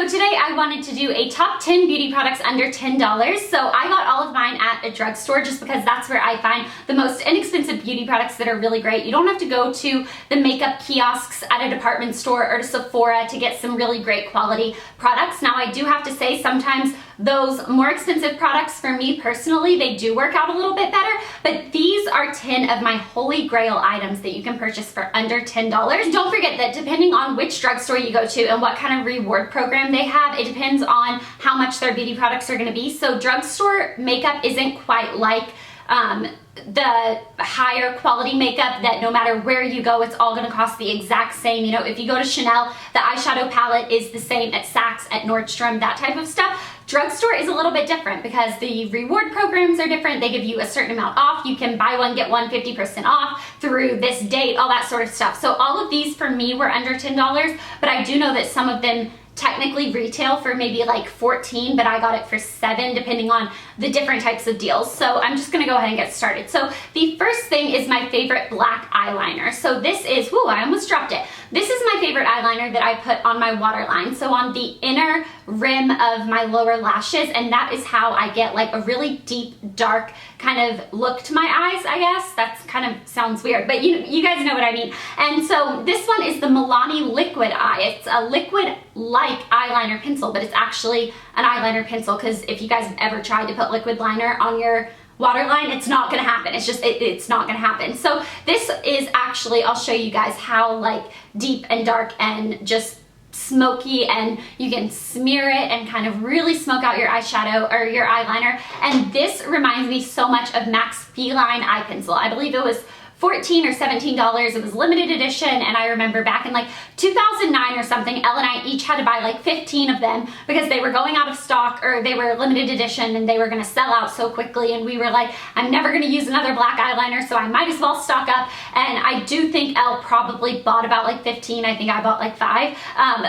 today I wanted to do a top 10 beauty products under $10. So I got all of mine at a drugstore just because that's where I find the most inexpensive beauty products that are really great. You don't have to go to the makeup kiosks at a department store or to Sephora to get some really great quality products. Now I do have to say sometimes those more expensive products for me personally, they do work out a little bit better, but these are 10 of my holy grail items that you can purchase for under $10. Don't forget that depending on which drugstore you go to and what kind of reward program they have, it depends on how much their beauty products are going to be. So drugstore makeup isn't quite like the higher quality makeup that no matter where you go, it's all gonna cost the exact same. You know, if you go to Chanel, the eyeshadow palette is the same at Saks, at Nordstrom, that type of stuff. Drugstore is a little bit different because the reward programs are different. They give you a certain amount off. You can buy one, get one 50% off through this date, all that sort of stuff. So all of these for me were under $10, but I do know that some of them technically retail for maybe like 14, but I got it for 7 depending on the different types of deals. So I'm just gonna go ahead and get started. So the first thing is my favorite black eyeliner. So this is, whoo, I almost dropped it. This is my favorite eyeliner that I put on my waterline. So on the inner rim of my lower lashes, and that is how I get like a really deep, dark kind of look to my eyes, I guess. That's kind of sounds weird, but you guys know what I mean. And so this one is the Milani Liquid Eye. It's a liquid-like eyeliner pencil, but it's actually an eyeliner pencil because if you guys have ever tried to put liquid liner on your waterline, it's not gonna happen. It's just, it's not gonna happen. So this is actually, I'll show you guys how like deep and dark and just smoky, and you can smear it and kind of really smoke out your eyeshadow or your eyeliner. And this reminds me so much of MAC's Feline Eye Pencil. I believe it was $14 or $17. It was limited edition, and I remember back in like 2009 or something, Elle and I each had to buy like 15 of them because they were going out of stock, or they were limited edition and they were gonna sell out so quickly, and we were like, I'm never gonna use another black eyeliner, so I might as well stock up. And I do think Elle probably bought about like 15. I think I bought like 5.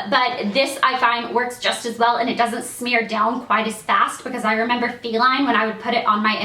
But this I find works just as well, and it doesn't smear down quite as fast, because I remember Feline, when I would put it on my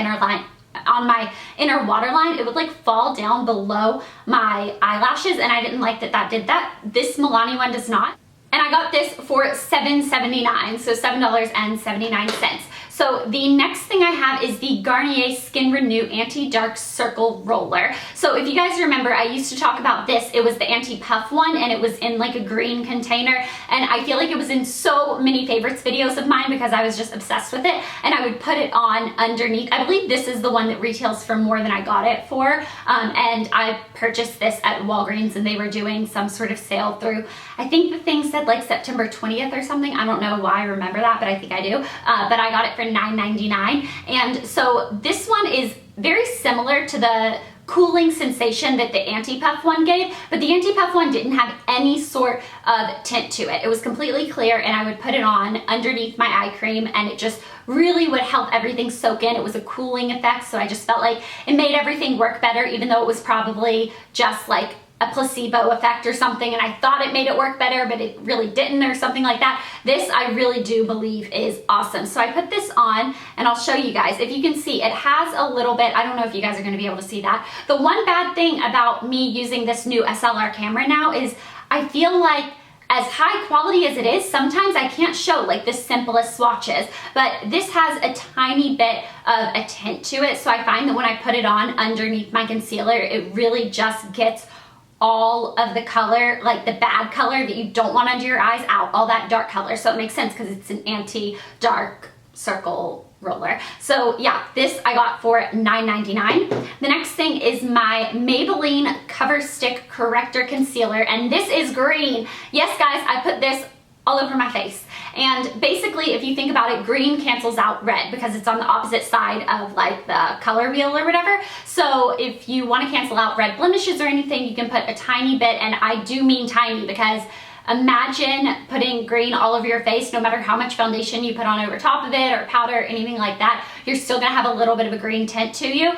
inner waterline, it would like fall down below my eyelashes, and I didn't like that that did that. This Milani one does not. And I got this for $7.79, so $7.79. So the next thing I have is the Garnier Skin Renew Anti-Dark Circle Roller. So if you guys remember, I used to talk about this. It was the anti-puff one, and it was in like a green container. And I feel like it was in so many favorites videos of mine because I was just obsessed with it. And I would put it on underneath. I believe this is the one that retails for more than I got it for. And I purchased this at Walgreens, and they were doing some sort of sale through, I think the thing said like September 20th or something. I don't know why I remember that, but I think I do. But I got it for $9.99. And so this one is very similar to the cooling sensation that the anti-puff one gave, but the anti-puff one didn't have any sort of tint to it. It was completely clear, and I would put it on underneath my eye cream, and it just really would help everything soak in. It was a cooling effect, so I just felt like it made everything work better, even though it was probably just like a placebo effect or something, and I thought it made it work better, but it really didn't, or something like that. This I really do believe is awesome. So I put this on, and I'll show you guys. If you can see, it has a little bit, I don't know if you guys are going to be able to see that. The one bad thing about me using this new SLR camera now is I feel like, as high quality as it is, sometimes I can't show like the simplest swatches, but this has a tiny bit of a tint to it. So I find that when I put it on underneath my concealer, it really just gets all of the color, like the bad color that you don't want under your eyes, out, all that dark color. So it makes sense because it's an anti-dark circle roller. So yeah, this I got for $9.99. The next thing is my Maybelline Cover Stick Corrector Concealer, and this is green. Yes guys, I put this all over my face. And basically, if you think about it, green cancels out red because it's on the opposite side of like the color wheel or whatever. So if you want to cancel out red blemishes or anything, you can put a tiny bit, and I do mean tiny, because imagine putting green all over your face. No matter how much foundation you put on over top of it, or powder, or anything like that, you're still gonna have a little bit of a green tint to you.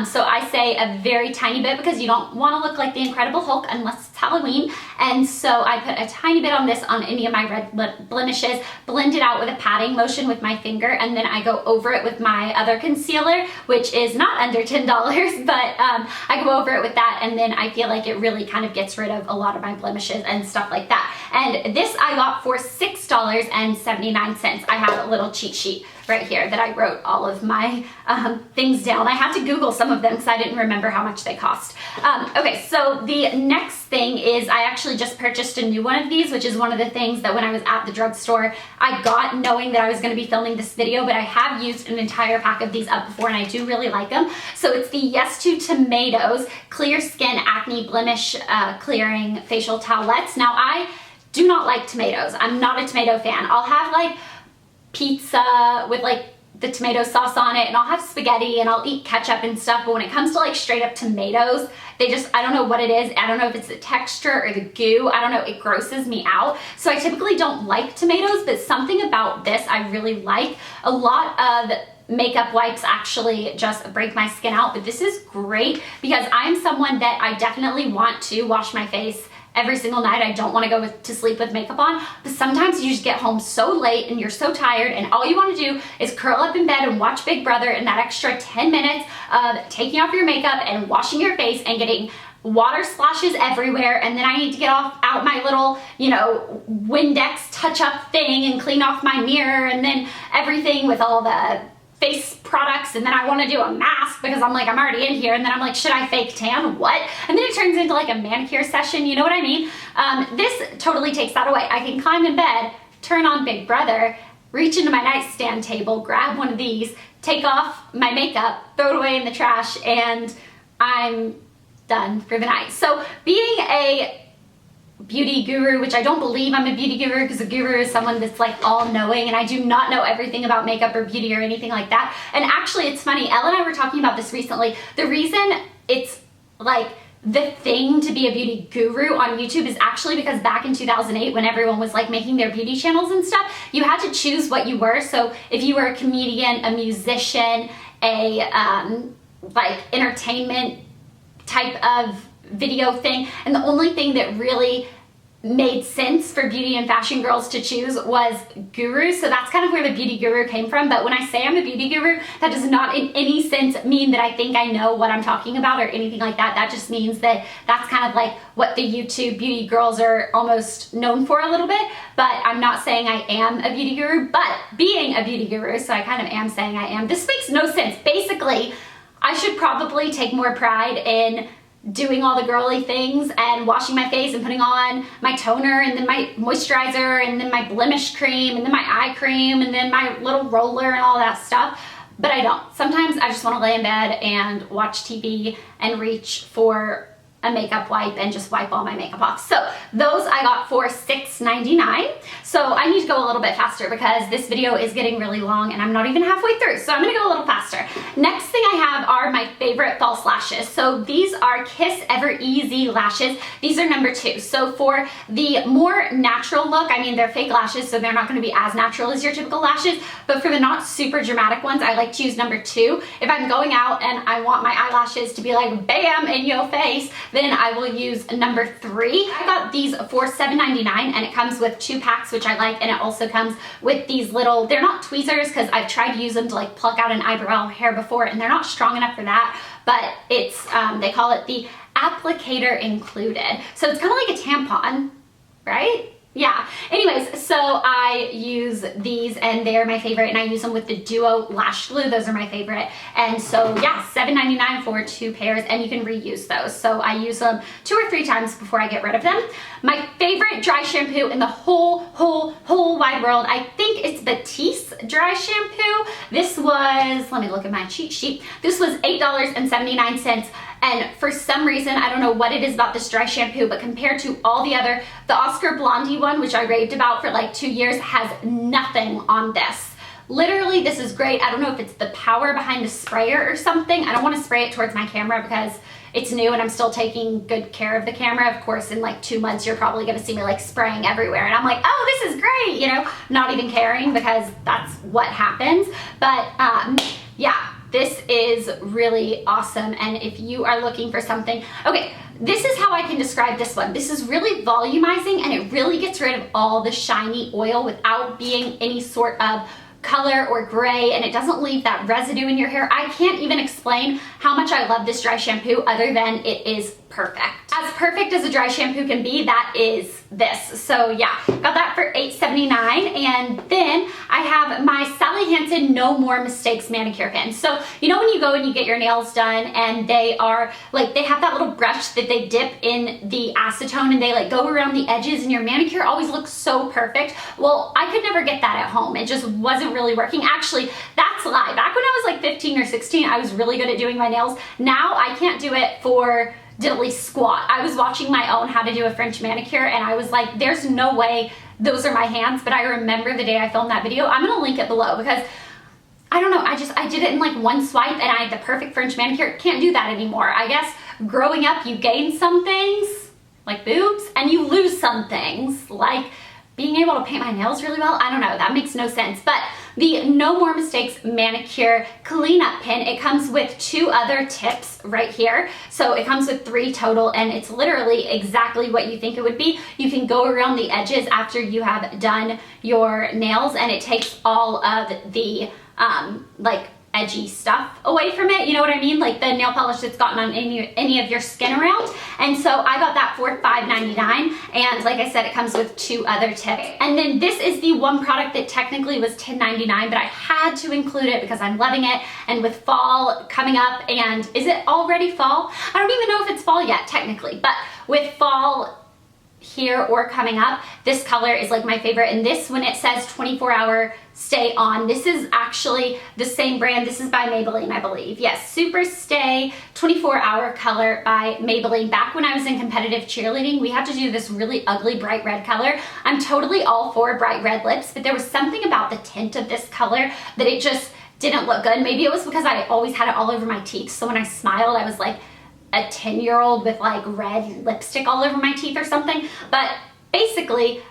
So I say a very tiny bit, because you don't wanna look like the Incredible Hulk unless it's Halloween. And so I put a tiny bit on this on any of my red blemishes, blend it out with a patting motion with my finger, and then I go over it with my other concealer, which is not under $10, but I go over it with that, and then I feel like it really kind of gets rid of a lot of my blemishes and stuff like that. And this I got for $6. $6.79. I have a little cheat sheet right here that I wrote all of my things down. I had to Google some of them because I didn't remember how much they cost. Okay, so the next thing is I actually just purchased a new one of these, which is one of the things that when I was at the drugstore, I got knowing that I was going to be filming this video, but I have used an entire pack of these up before and I do really like them. So it's the Yes to Tomatoes Clear Skin Acne Blemish Clearing Facial Towelettes. Now I do not like tomatoes. I'm not a tomato fan. I'll have like pizza with like the tomato sauce on it, and I'll have spaghetti and I'll eat ketchup and stuff, but when it comes to like straight up tomatoes, they just, I don't know what it is. I don't know if it's the texture or the goo. I don't know, it grosses me out. So I typically don't like tomatoes, but something about this I really like. A lot of makeup wipes actually just break my skin out, but this is great because I'm someone that I definitely want to wash my face every single night. I don't want to go to sleep with makeup on, but sometimes you just get home so late and you're so tired and all you want to do is curl up in bed and watch Big Brother, and that extra 10 minutes of taking off your makeup and washing your face and getting water splashes everywhere, and then I need to get out my little, you know, Windex touch-up thing and clean off my mirror and then everything with all the face products, and then I want to do a mask because I'm like, I'm already in here, and then I'm like, should I fake tan? What? And then it turns into like a manicure session, you know what I mean? This totally takes that away. I can climb in bed, turn on Big Brother, reach into my nightstand table, grab one of these, take off my makeup, throw it away in the trash, and I'm done for the night. So being a beauty guru, which I don't believe I'm a beauty guru because a guru is someone that's like all-knowing, and I do not know everything about makeup or beauty or anything like that. And actually, it's funny, Elle and I were talking about this recently. The reason it's like the thing to be a beauty guru on YouTube is actually because back in 2008, when everyone was like making their beauty channels and stuff, you had to choose what you were. So if you were a comedian, a musician, a like entertainment type of video thing, and the only thing that really made sense for beauty and fashion girls to choose was gurus. So that's kind of where the beauty guru came from. But when I say I'm a beauty guru, that does not in any sense mean that I think I know what I'm talking about or anything like that. That just means that that's kind of like what the YouTube beauty girls are almost known for a little bit. But I'm not saying I am a beauty guru, but being a beauty guru, so I kind of am saying I am. This makes no sense. Basically, I should probably take more pride in doing all the girly things and washing my face and putting on my toner and then my moisturizer and then my blemish cream and then my eye cream and then my little roller and all that stuff, but I don't. Sometimes I just want to lay in bed and watch TV and reach for a makeup wipe and just wipe all my makeup off. So those I got for $6.99. So I need to go a little bit faster because this video is getting really long and I'm not even halfway through. So I'm gonna go a little faster. Next thing I have are my favorite false lashes. So these are Kiss Ever Easy lashes. These are number 2. So for the more natural look, I mean, they're fake lashes, so they're not gonna be as natural as your typical lashes, but for the not super dramatic ones, I like to use number 2. If I'm going out and I want my eyelashes to be like bam in your face, then I will use number 3. I got these for $7.99 and it comes with 2 packs, which I like, and it also comes with these little, they're not tweezers because I've tried to use them to like pluck out an eyebrow hair before and they're not strong enough for that, but it's, they call it the applicator included. So it's kind of like a tampon, right? Yeah. Anyways, so I use these and they're my favorite, and I use them with the Duo Lash Glue. Those are my favorite. And so yeah, $7.99 for 2 pairs, and you can reuse those. So I use them 2 or 3 times before I get rid of them. My favorite dry shampoo in the whole wide world, I think it's Batiste dry shampoo. This was, let me look at my cheat sheet. This was $8.79. And for some reason, I don't know what it is about this dry shampoo, but compared to all the other, the Oscar Blondie one, which I raved about for like 2 years, has nothing on this. Literally, this is great. I don't know if it's the power behind the sprayer or something. I don't want to spray it towards my camera because it's new and I'm still taking good care of the camera. Of course, in like 2 months, you're probably going to see me like spraying everywhere. And I'm like, oh, this is great, you know, not even caring because that's what happens. But yeah. This is really awesome, and if you are looking for something, okay, this is how I can describe this one. This is really volumizing, and it really gets rid of all the shiny oil without being any sort of color or gray, and it doesn't leave that residue in your hair. I can't even explain how much I love this dry shampoo other than it is perfect. As perfect as a dry shampoo can be, that is this. So yeah, got that for $8.79, And then I have my Sally Hansen No More Mistakes manicure pen. So you know when you go and you get your nails done and they are like, they have that little brush that they dip in the acetone and they like go around the edges and your manicure always looks so perfect. Well, I could never get that at home. It just wasn't really working. Actually, that's a lie. Back when I was like 15 or 16, I was really good at doing my nails. Now I can't do it for diddly squat. I was watching my own how to do a French manicure and I was like, there's no way those are my hands. But I remember the day I filmed that video. I'm gonna link it below because I don't know, I did it in like one swipe and I had the perfect French manicure. Can't do that anymore. I guess growing up you gain some things like boobs and you lose some things like being able to paint my nails really well. I don't know, that makes no sense. But the No More Mistakes manicure cleanup pen, it comes with 2 other tips right here. So it comes with 3 total and it's literally exactly what you think it would be. You can go around the edges after you have done your nails and it takes all of the like edgy stuff away from it, you know what I mean, like the nail polish that's gotten on any of your skin around. And so I got that for $5.99 and like I said, it comes with 2 other tips. And then this is the one product that technically was $10.99, but I had to include it because I'm loving it. And with fall coming up, and is it already fall? I don't even know if it's fall yet technically, but with fall here or coming up, this color is like my favorite. And this, when it says 24-hour stay on, this is actually the same brand. This is by Maybelline, I believe. Yes, Super Stay 24-hour color by Maybelline. Back when I was in competitive cheerleading, we had to do this really ugly bright red color. I'm totally all for bright red lips, but there was something about the tint of this color that it just didn't look good. Maybe it was because I always had it all over my teeth, so when I smiled, I was like a 10-year-old with like red lipstick all over my teeth or something. But basically,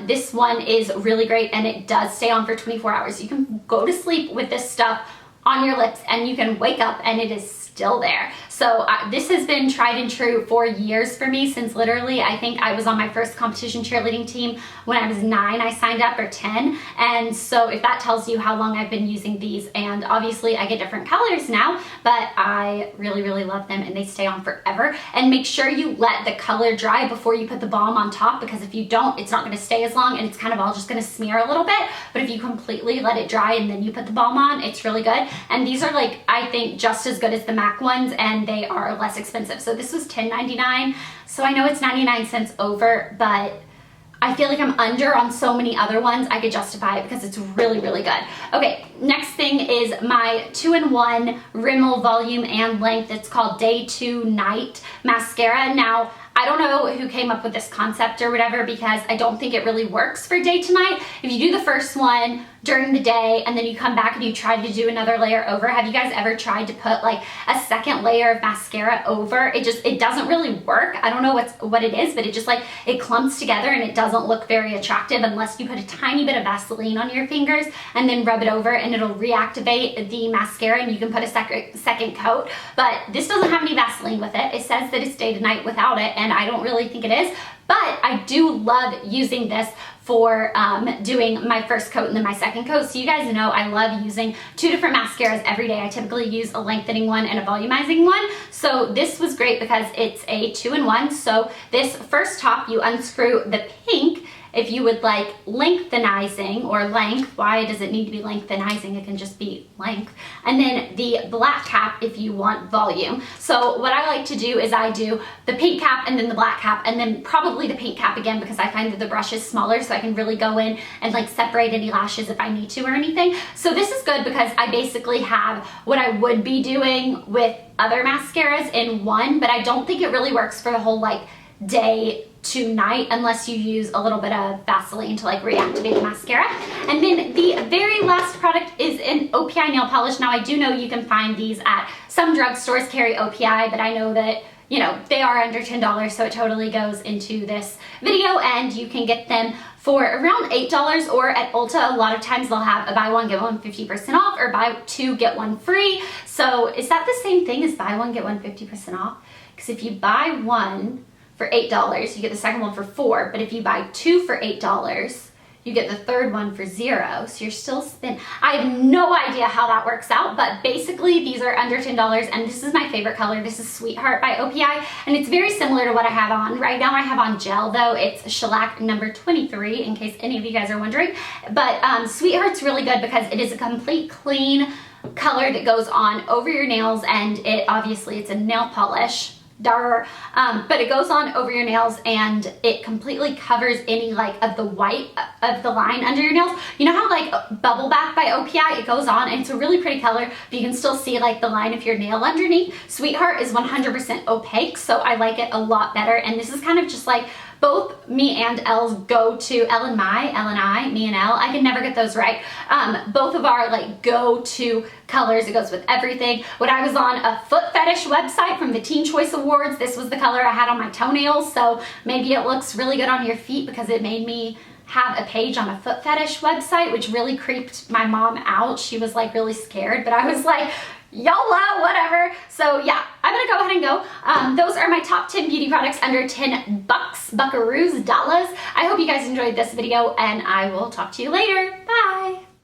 this one is really great and it does stay on for 24 hours. You can go to sleep with this stuff on your lips and you can wake up and it is still there. So this has been tried and true for years for me, since literally I think I was on my first competition cheerleading team when I was 9 I signed up, or 10. And so if that tells you how long I've been using these, and obviously I get different colors now, but I really, really love them and they stay on forever. And make sure you let the color dry before you put the balm on top, because if you don't, it's not going to stay as long and it's kind of all just going to smear a little bit. But if you completely let it dry and then you put the balm on, it's really good. And these are like, I think, just as good as the MAC ones, and they are less expensive. So this was $10.99. So I know it's 99 cents over, but I feel like I'm under on so many other ones. I could justify it because it's really, really good. Okay, next thing is my 2-in-1 Rimmel volume and length. It's called Day to Night mascara. Now, I don't know who came up with this concept or whatever, because I don't think it really works for day to night. If you do the first one during the day and then you come back and you try to do another layer over, have you guys ever tried to put like a second layer of mascara over? It doesn't really work. I don't know what it is, but it just like, it clumps together and it doesn't look very attractive unless you put a tiny bit of Vaseline on your fingers and then rub it over, and it'll reactivate the mascara and you can put a second coat. But this doesn't have any Vaseline with it. It says that it's day to night without it, and I don't really think it is. But I do love using this for doing my first coat and then my second coat. So you guys know I love using 2 different mascaras every day. I typically use a lengthening one and a volumizing one. So this was great because it's a 2-in-1. So this first top, you unscrew the pink if you would like lengthenizing or length. Why does it need to be lengthenizing? It can just be length. And then the black cap if you want volume. So what I like to do is I do the pink cap and then the black cap, and then probably the pink cap again, because I find that the brush is smaller, so I can really go in and like separate any lashes if I need to or anything. So this is good because I basically have what I would be doing with other mascaras in one, but I don't think it really works for the whole like day to night unless you use a little bit of Vaseline to like reactivate the mascara. And then the very last product is an OPI nail polish. Now I do know you can find these at some drugstores carry OPI, but I know that, you know, they are under $10, so it totally goes into this video, and you can get them for around $8, or at Ulta a lot of times they'll have a buy one get one 50% off, or buy 2 get 1 free. So is that the same thing as buy one get one 50% off? Because if you buy one for $8, you get the second one for $4, but if you buy 2 for $8, you get the third one for $0, so you're still spending. I have no idea how that works out, but basically these are under $10, and this is my favorite color. This is Sweetheart by OPI, and it's very similar to what I have on. Right now I have on gel though. It's shellac number 23, in case any of you guys are wondering. But Sweetheart's really good because it is a complete clean color that goes on over your nails, and it obviously it's a nail polish. But it goes on over your nails and it completely covers any like of the white of the line under your nails. You know how like Bubble Bath by OPI, it goes on and it's a really pretty color, but you can still see like the line of your nail underneath. Sweetheart is 100% opaque, so I like it a lot better, and this is kind of just like both me and Elle's go-to, Elle and I, me and Elle, I can never get those right. Both of our like go-to colors, it goes with everything. When I was on a foot fetish website from the Teen Choice Awards, this was the color I had on my toenails, so maybe it looks really good on your feet because it made me have a page on a foot fetish website, which really creeped my mom out. She was like really scared, but I was like, YOLO, whatever. So yeah, I'm gonna go ahead and go. Those are my top 10 beauty products under 10 bucks, buckaroos, dollars. I hope you guys enjoyed this video, and I will talk to you later. Bye.